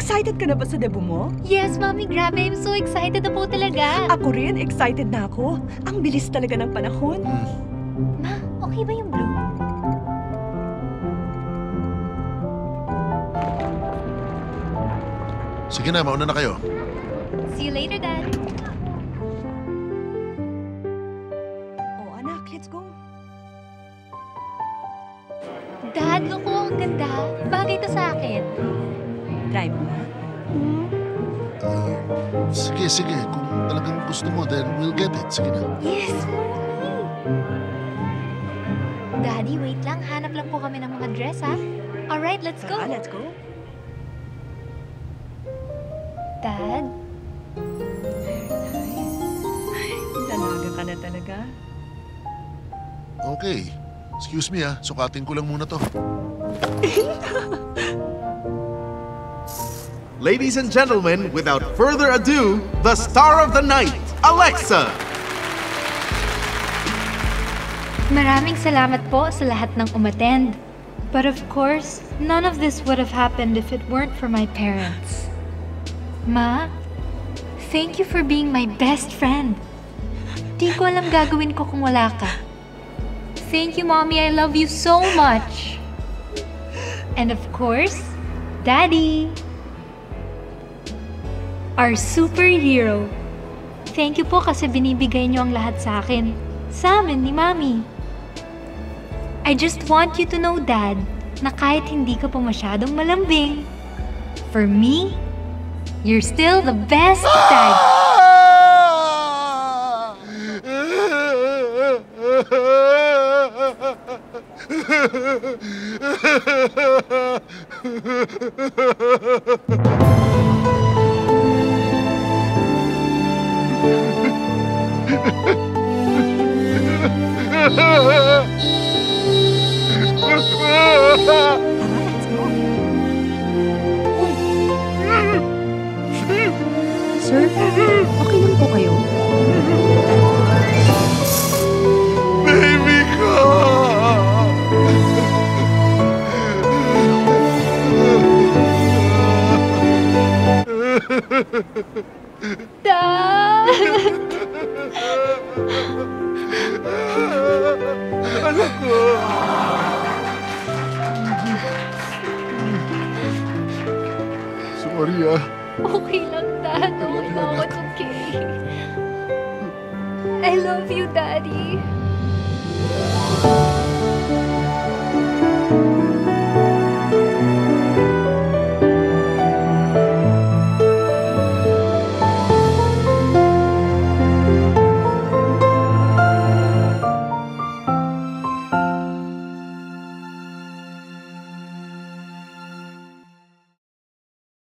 Excited ka na ba sa debut mo? Yes, Mommy, grabe. I'm so excited na po talaga. Ako rin, excited na ako. Ang bilis talaga ng panahon. Ma, okay ba yung blue? Sige na, mauna na kayo. See you later, Dad. Oh, anak, let's go. Dad, look ko, ang ganda. Bagay to sa akin. Drive mo. Sige. Kung talagang gusto mo, then we'll get it. Sige na. Yes, Mommy. Daddy, wait lang. Hanap lang po kami ng mga dress, ha? Alright, let's go. Let's go. Dad? Dalaga ka na talaga. Okay. Excuse me sukatin ko lang muna to. Ladies and gentlemen, without further ado, the star of the night, Alexa! Maraming salamat po sa lahat ng umattend. But of course, none of this would have happened if it weren't for my parents. Ma, thank you for being my best friend. Di ko alam gagawin ko kung wala ka. Thank you, Mommy. I love you so much. And of course, Daddy. Our superhero. Thank you po kasi binibigay niyo ang lahat sa akin. Sa amin ni Mommy. I just want you to know, Dad, na kahit hindi ka pa masyadong malambing, for me, you're still the best dad. Sir, okay lang po kayo? Baby ko! Dad! Anak ko! Sorry Okay lang, Dad. Okay lang. It's okay. I love you, Daddy.